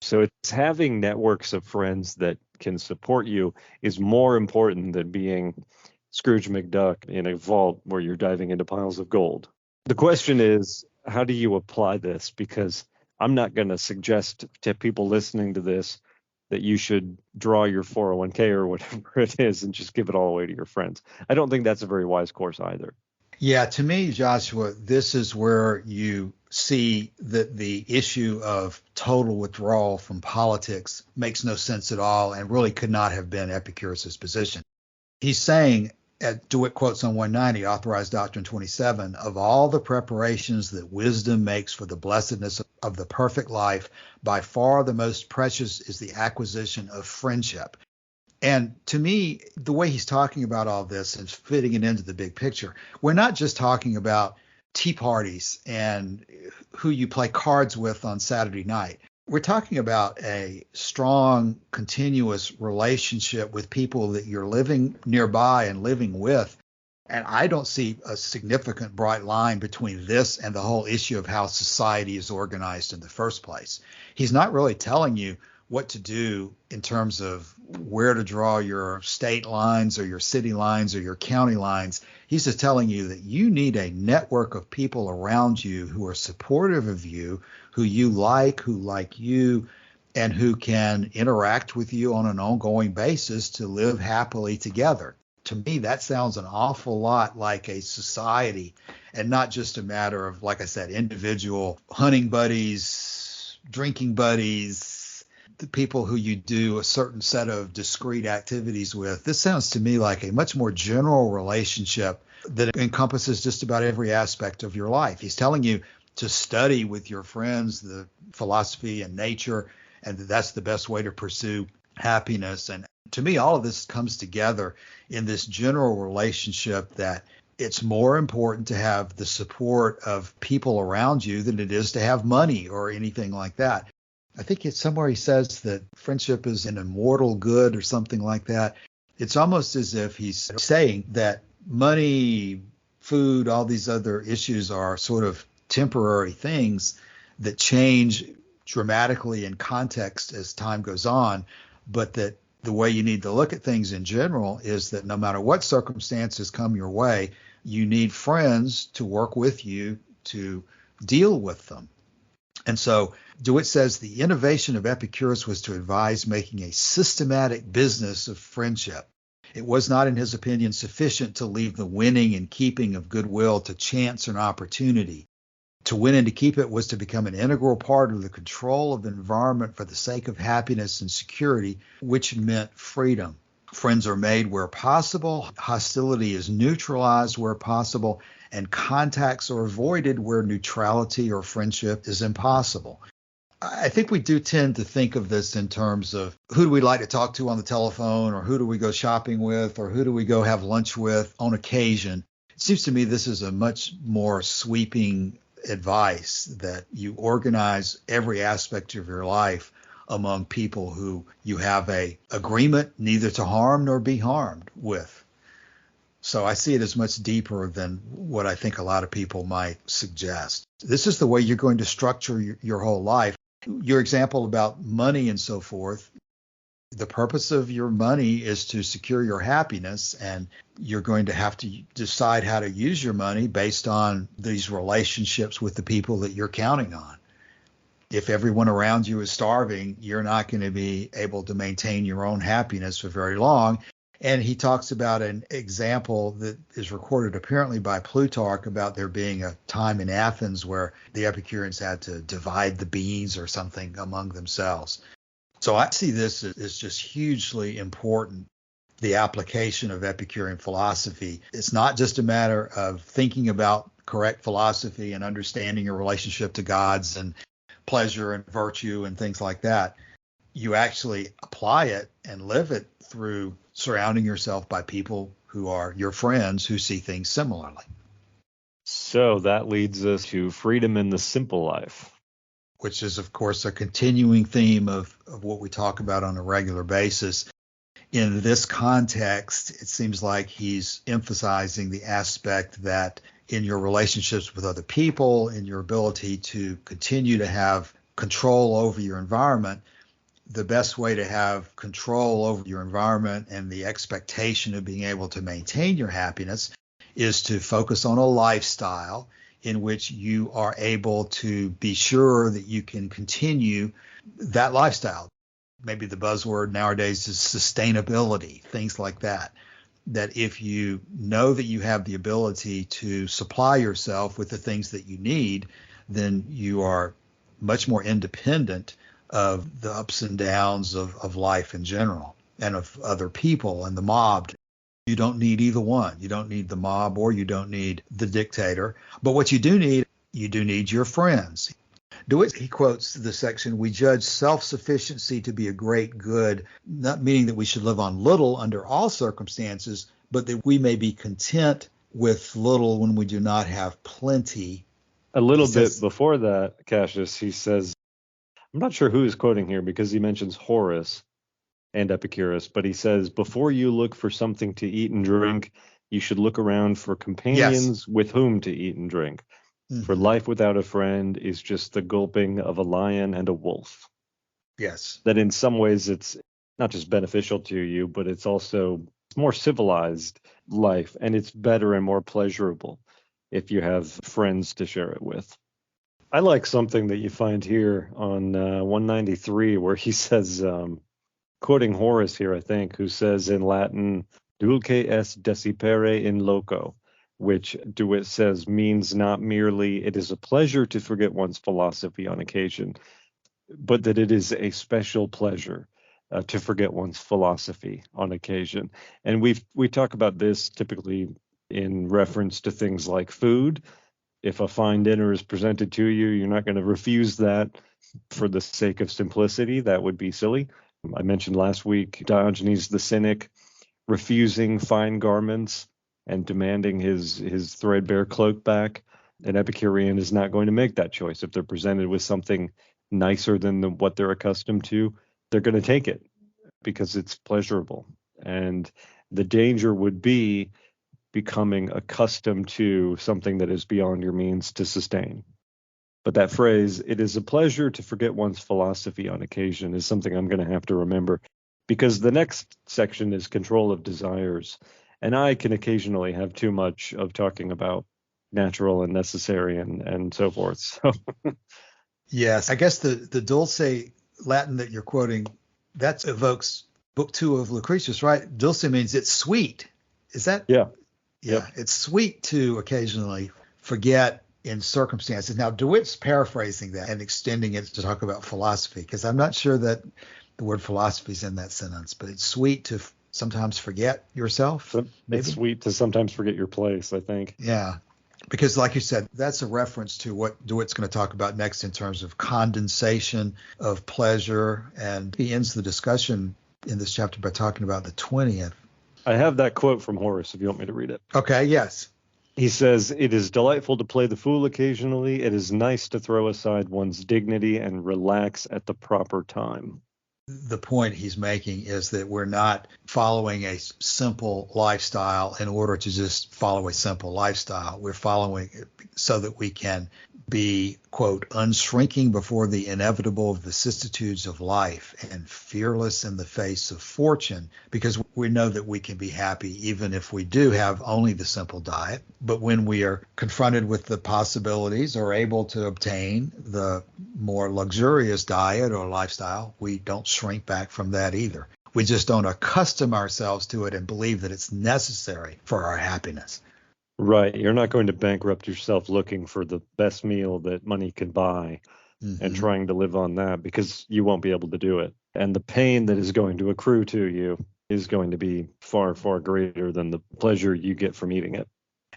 So it's having networks of friends that can support you is more important than being Scrooge McDuck in a vault where you're diving into piles of gold. The question is, how do you apply this? Because I'm not going to suggest to people listening to this that you should draw your 401k or whatever it is and just give it all away to your friends. I don't think that's a very wise course either. Yeah, to me, Joshua, this is where you see that the issue of total withdrawal from politics makes no sense at all and really could not have been Epicurus' position. He's saying, at DeWitt quotes on 190, Authorized Doctrine 27, of all the preparations that wisdom makes for the blessedness of the perfect life, by far the most precious is the acquisition of friendship. And to me, the way he's talking about all this and fitting it into the big picture, we're not just talking about tea parties and who you play cards with on Saturday night. We're talking about a strong, continuous relationship with people that you're living nearby and living with. And I don't see a significant bright line between this and the whole issue of how society is organized in the first place. He's not really telling you what to do in terms of where to draw your state lines or your city lines or your county lines. He's just telling you that you need a network of people around you who are supportive of you, who like you, and who can interact with you on an ongoing basis to live happily together. To me, that sounds an awful lot like a society and not just a matter of, like I said, individual hunting buddies, drinking buddies, the people who you do a certain set of discrete activities with. This sounds to me like a much more general relationship that encompasses just about every aspect of your life. He's telling you to study with your friends the philosophy and nature, and that's the best way to pursue happiness. And to me, all of this comes together in this general relationship that it's more important to have the support of people around you than it is to have money or anything like that. I think it's somewhere he says that friendship is an immortal good or something like that. It's almost as if he's saying that money, food, all these other issues are sort of temporary things that change dramatically in context as time goes on, but that the way you need to look at things in general is that no matter what circumstances come your way, you need friends to work with you to deal with them. And so DeWitt says the innovation of Epicurus was to advise making a systematic business of friendship. It was not, in his opinion, sufficient to leave the winning and keeping of goodwill to chance and opportunity. To win and to keep it was to become an integral part of the control of the environment for the sake of happiness and security, which meant freedom. Friends are made where possible, hostility is neutralized where possible, and contacts are avoided where neutrality or friendship is impossible. I think we do tend to think of this in terms of who do we like to talk to on the telephone, or who do we go shopping with, or who do we go have lunch with on occasion. It seems to me this is a much more sweeping advice that you organize every aspect of your life among people who you have a agreement neither to harm nor be harmed with. So I see it as much deeper than what I think a lot of people might suggest. This is the way you're going to structure your whole life. Your example about money and so forth, the purpose of your money is to secure your happiness, and you're going to have to decide how to use your money based on these relationships with the people that you're counting on. If everyone around you is starving, you're not going to be able to maintain your own happiness for very long. And he talks about an example that is recorded apparently by Plutarch about there being a time in Athens where the Epicureans had to divide the beans or something among themselves. So I see this as just hugely important, the application of Epicurean philosophy. It's not just a matter of thinking about correct philosophy and understanding your relationship to gods and pleasure and virtue and things like that. You actually apply it and live it through surrounding yourself by people who are your friends who see things similarly. So that leads us to freedom in the simple life, which is, of course, a continuing theme of what we talk about on a regular basis. In this context, it seems like he's emphasizing the aspect that in your relationships with other people, in your ability to continue to have control over your environment, the best way to have control over your environment and the expectation of being able to maintain your happiness is to focus on a lifestyle in which you are able to be sure that you can continue that lifestyle. Maybe the buzzword nowadays is sustainability, things like that. That if you know that you have the ability to supply yourself with the things that you need, then you are much more independent of the ups and downs of life in general and of other people and the mob. You don't need either one. You don't need the mob or you don't need the dictator. But what you do need your friends. DeWitt, he quotes the section, "We judge self-sufficiency to be a great good, not meaning that we should live on little under all circumstances, but that we may be content with little when we do not have plenty." A little bit before that, Cassius, he says, I'm not sure who he's quoting here because he mentions Horace and Epicurus, but he says, before you look for something to eat and drink, you should look around for companions with whom to eat and drink. Mm-hmm. For life without a friend is just the gulping of a lion and a wolf. Yes. That in some ways it's not just beneficial to you, but it's also more civilized life, and it's better and more pleasurable if you have friends to share it with. I like something that you find here on 193 where he says, quoting Horace here, I think, who says in Latin, dulce est desipere in loco, which DeWitt says means not merely it is a pleasure to forget one's philosophy on occasion, but that it is a special pleasure to forget one's philosophy on occasion. And we talk about this typically in reference to things like food. If a fine dinner is presented to you, you're not going to refuse that for the sake of simplicity. That would be silly. I mentioned last week Diogenes the Cynic refusing fine garments and demanding his threadbare cloak back. An Epicurean is not going to make that choice. If they're presented with something nicer than what they're accustomed to, they're going to take it because it's pleasurable. And the danger would be becoming accustomed to something that is beyond your means to sustain. But that phrase, it is a pleasure to forget one's philosophy on occasion, is something I'm going to have to remember, because the next section is control of desires. And I can occasionally have too much of talking about natural and necessary and so forth. So yes, I guess the dulce Latin that you're quoting, that evokes book 2 of Lucretius, right? Dulce means it's sweet. Is that? Yeah. Yeah, yep. It's sweet to occasionally forget in circumstances. Now, DeWitt's paraphrasing that and extending it to talk about philosophy, because I'm not sure that the word philosophy is in that sentence, but it's sweet to sometimes forget yourself. Maybe? It's sweet to sometimes forget your place, I think. Yeah, because like you said, that's a reference to what DeWitt's going to talk about next in terms of condensation of pleasure. And he ends the discussion in this chapter by talking about the 20th. I have that quote from Horace if you want me to read it. Okay, yes. He says, "It is delightful to play the fool occasionally. It is nice to throw aside one's dignity and relax at the proper time." The point he's making is that we're not following a simple lifestyle in order to just follow a simple lifestyle. We're following it so that we can be, quote, unshrinking before the inevitable vicissitudes of life and fearless in the face of fortune, because we know that we can be happy even if we do have only the simple diet. But when we are confronted with the possibilities or able to obtain the more luxurious diet or lifestyle, we don't shrink back from that either. We just don't accustom ourselves to it and believe that it's necessary for our happiness. Right. You're not going to bankrupt yourself looking for the best meal that money can buy and trying to live on that, because you won't be able to do it. And the pain that is going to accrue to you is going to be far, far greater than the pleasure you get from eating it.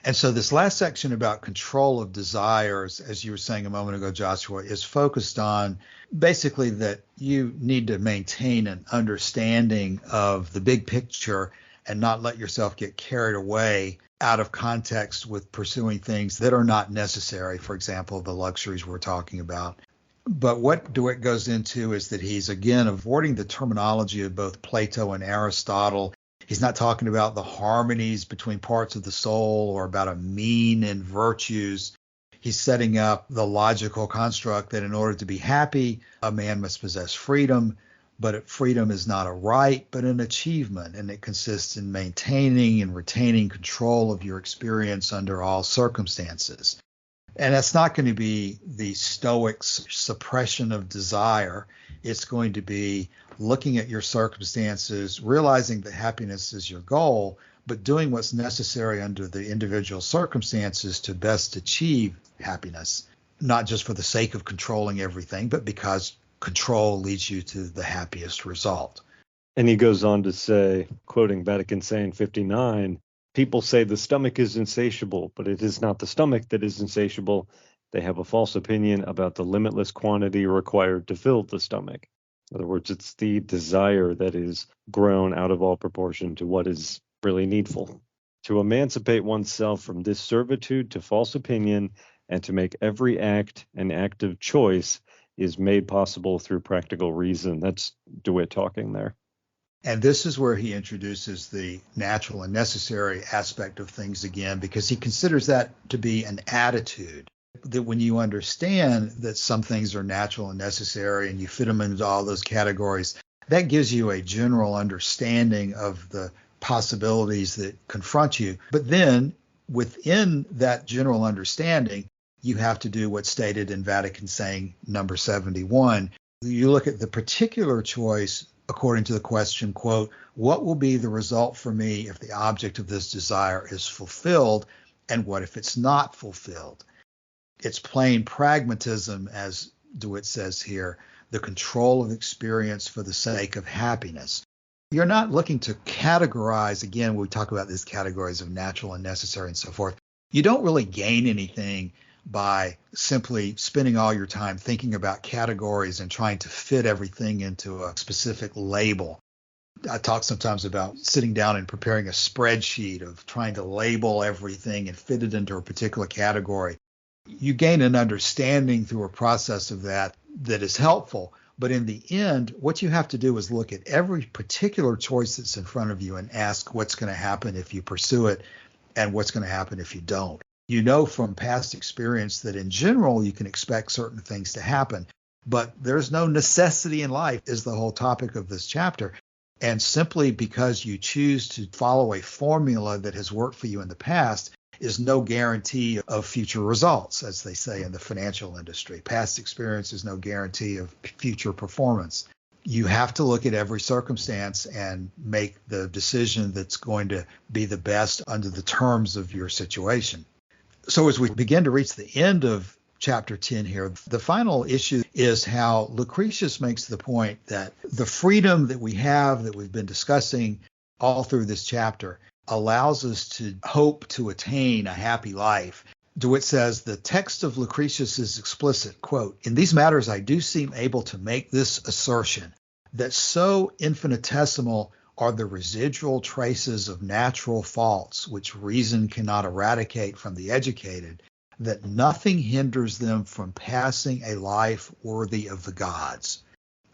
And so this last section about control of desires, as you were saying a moment ago, Joshua, is focused on basically that you need to maintain an understanding of the big picture and not let yourself get carried away out of context with pursuing things that are not necessary. For example, the luxuries we're talking about. But what DeWitt goes into is that he's, again, avoiding the terminology of both Plato and Aristotle. He's not talking about the harmonies between parts of the soul or about a mean and virtues. He's setting up the logical construct that in order to be happy, a man must possess freedom, But freedom is not a right, but an achievement, and it consists in maintaining and retaining control of your experience under all circumstances. And that's not going to be the Stoics' suppression of desire. It's going to be looking at your circumstances, realizing that happiness is your goal, but doing what's necessary under the individual circumstances to best achieve happiness, not just for the sake of controlling everything, but because control leads you to the happiest result. And he goes on to say, quoting Vatican Saying 59, people say the stomach is insatiable, but it is not the stomach that is insatiable. They have a false opinion about the limitless quantity required to fill the stomach. In other words, it's the desire that is grown out of all proportion to what is really needful. To emancipate oneself from this servitude to false opinion and to make every act an act of choice is made possible through practical reason. That's DeWitt talking there. And this is where he introduces the natural and necessary aspect of things again, because he considers that to be an attitude. That when you understand that some things are natural and necessary and you fit them into all those categories, that gives you a general understanding of the possibilities that confront you. But then within that general understanding, you have to do what's stated in Vatican Saying number 71. You look at the particular choice according to the question, quote, what will be the result for me if the object of this desire is fulfilled, and what if it's not fulfilled? It's plain pragmatism, as DeWitt says here, the control of experience for the sake of happiness. You're not looking to categorize, again, we talk about these categories of natural and necessary and so forth. You don't really gain anything by simply spending all your time thinking about categories and trying to fit everything into a specific label. I talk sometimes about sitting down and preparing a spreadsheet of trying to label everything and fit it into a particular category. You gain an understanding through a process of that is helpful. But in the end, what you have to do is look at every particular choice that's in front of you and ask what's going to happen if you pursue it and what's going to happen if you don't. You know from past experience that in general, you can expect certain things to happen, but there's no necessity in life is the whole topic of this chapter. And simply because you choose to follow a formula that has worked for you in the past is no guarantee of future results, as they say in the financial industry. Past experience is no guarantee of future performance. You have to look at every circumstance and make the decision that's going to be the best under the terms of your situation. So as we begin to reach the end of chapter 10 here, the final issue is how Lucretius makes the point that the freedom that we have, that we've been discussing all through this chapter, allows us to hope to attain a happy life. DeWitt says, the text of Lucretius is explicit, quote, in these matters I do seem able to make this assertion, that so infinitesimal are the residual traces of natural faults which reason cannot eradicate from the educated, that nothing hinders them from passing a life worthy of the gods.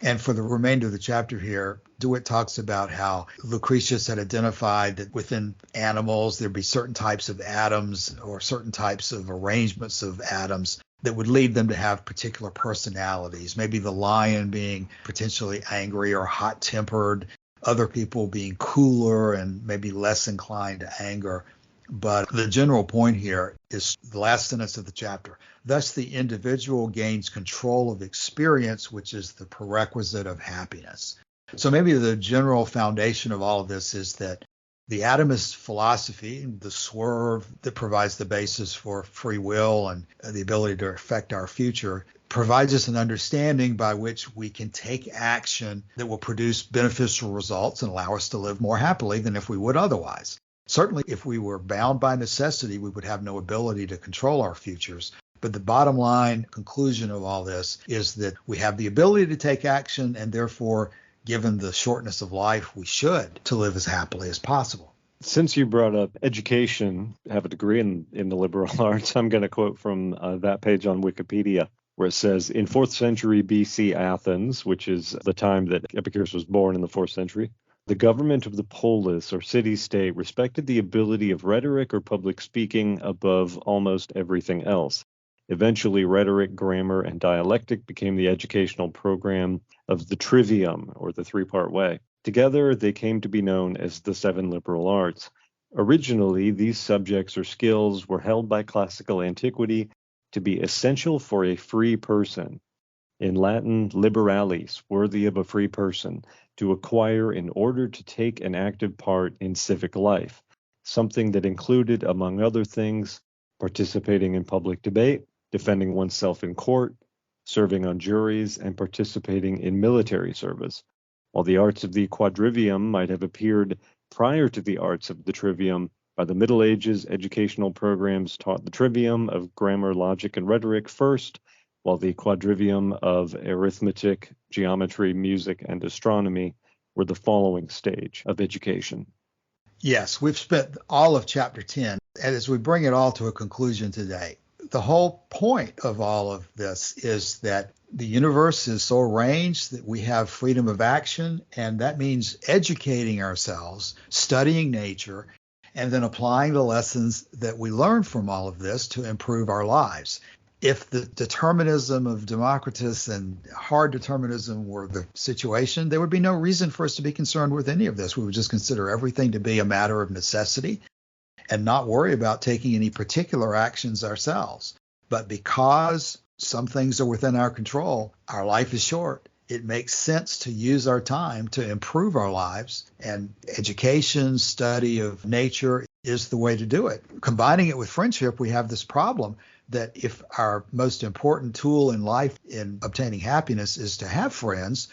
And for the remainder of the chapter here, DeWitt talks about how Lucretius had identified that within animals there'd be certain types of atoms or certain types of arrangements of atoms that would lead them to have particular personalities, maybe the lion being potentially angry or hot-tempered, other people being cooler and maybe less inclined to anger. But the general point here is the last sentence of the chapter. Thus, the individual gains control of experience, which is the prerequisite of happiness. So maybe the general foundation of all of this is that the atomist philosophy, the swerve that provides the basis for free will and the ability to affect our future, provides us an understanding by which we can take action that will produce beneficial results and allow us to live more happily than if we would otherwise. Certainly, if we were bound by necessity, we would have no ability to control our futures. But the bottom line conclusion of all this is that we have the ability to take action, and therefore, given the shortness of life, we should to live as happily as possible. Since you brought up education, have a degree in the liberal arts, I'm going to quote from that page on Wikipedia, where it says, in 4th century BC Athens, which is the time that Epicurus was born in the 4th century, the government of the polis or city-state respected the ability of rhetoric or public speaking above almost everything else. Eventually, rhetoric, grammar, and dialectic became the educational program of the trivium, or the three-part way. Together, they came to be known as the seven liberal arts. Originally, these subjects or skills were held by classical antiquity to be essential for a free person. In Latin, liberalis, worthy of a free person, to acquire in order to take an active part in civic life, something that included, among other things, participating in public debate, defending oneself in court, serving on juries, and participating in military service. While the arts of the quadrivium might have appeared prior to the arts of the trivium, by the Middle Ages, educational programs taught the trivium of grammar, logic, and rhetoric first, while the quadrivium of arithmetic, geometry, music, and astronomy were the following stage of education. Yes, we've spent all of chapter 10, and as we bring it all to a conclusion today, the whole point of all of this is that the universe is so arranged that we have freedom of action, and that means educating ourselves, studying nature, and then applying the lessons that we learn from all of this to improve our lives. If the determinism of Democritus and hard determinism were the situation, there would be no reason for us to be concerned with any of this. We would just consider everything to be a matter of necessity and not worry about taking any particular actions ourselves. But because some things are within our control, our life is short. It makes sense to use our time to improve our lives, and education, study of nature is the way to do it. Combining it with friendship, we have this problem that if our most important tool in life in obtaining happiness is to have friends,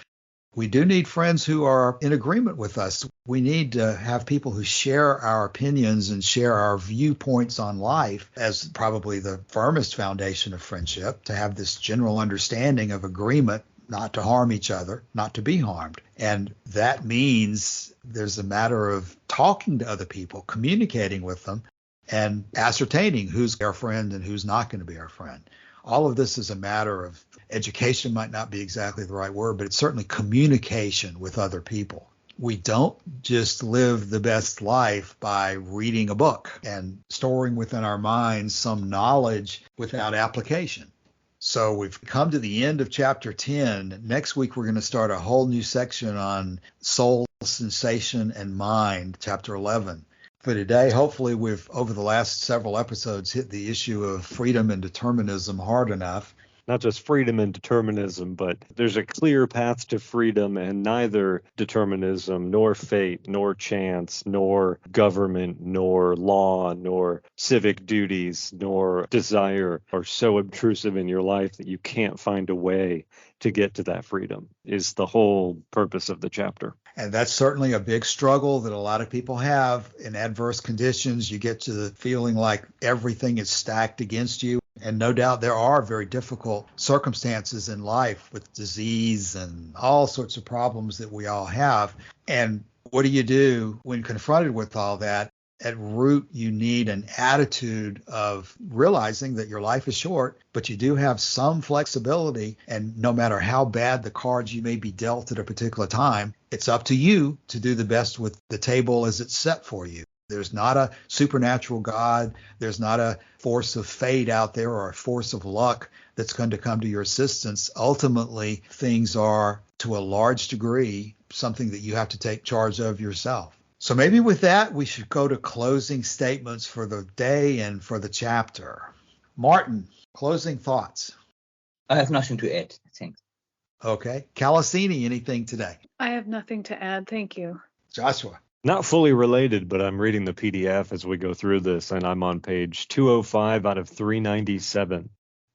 we do need friends who are in agreement with us. We need to have people who share our opinions and share our viewpoints on life as probably the firmest foundation of friendship, to have this general understanding of agreement not to harm each other, not to be harmed. And that means there's a matter of talking to other people, communicating with them, and ascertaining who's our friend and who's not going to be our friend. All of this is a matter of education, might not be exactly the right word, but it's certainly communication with other people. We don't just live the best life by reading a book and storing within our minds some knowledge without application. So we've come to the end of chapter 10. Next week, we're going to start a whole new section on soul, sensation, and mind, chapter 11. For today, hopefully we've, over the last several episodes, hit the issue of freedom and determinism hard enough. Not just freedom and determinism, but there's a clear path to freedom, and neither determinism, nor fate, nor chance, nor government, nor law, nor civic duties, nor desire are so obtrusive in your life that you can't find a way to get to that freedom, is the whole purpose of the chapter. And that's certainly a big struggle that a lot of people have in adverse conditions. You get to the feeling like everything is stacked against you. And no doubt there are very difficult circumstances in life with disease and all sorts of problems that we all have. And what do you do when confronted with all that? At root, you need an attitude of realizing that your life is short, but you do have some flexibility. And no matter how bad the cards you may be dealt at a particular time, it's up to you to do the best with the table as it's set for you. There's not a supernatural God. There's not a force of fate out there or a force of luck that's going to come to your assistance. Ultimately, things are, to a large degree, something that you have to take charge of yourself. So maybe with that, we should go to closing statements for the day and for the chapter. Martin, closing thoughts. I have nothing to add, thanks. Okay. Calasini, anything today? I have nothing to add, thank you. Joshua. Not fully related, but I'm reading the PDF as we go through this, and I'm on page 205 out of 397.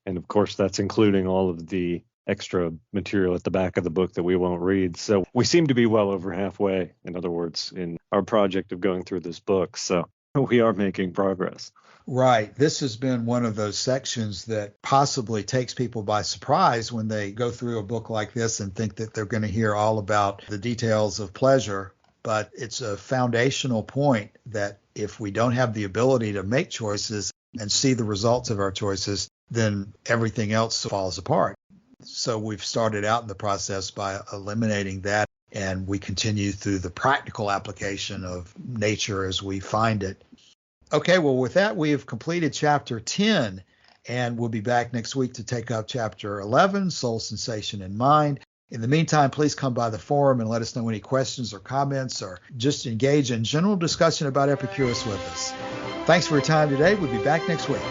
And of course, that's including all of the extra material at the back of the book that we won't read. So we seem to be well over halfway, in other words, in our project of going through this book. So we are making progress. Right. This has been one of those sections that possibly takes people by surprise when they go through a book like this and think that they're going to hear all about the details of pleasure. But it's a foundational point that if we don't have the ability to make choices and see the results of our choices, then everything else falls apart. So we've started out in the process by eliminating that, and we continue through the practical application of nature as we find it. Okay, well, with that, we have completed chapter 10. And we'll be back next week to take up Chapter 11, Soul, Sensation, and Mind. In the meantime, please come by the forum and let us know any questions or comments, or just engage in general discussion about Epicurus with us. Thanks for your time today. We'll be back next week.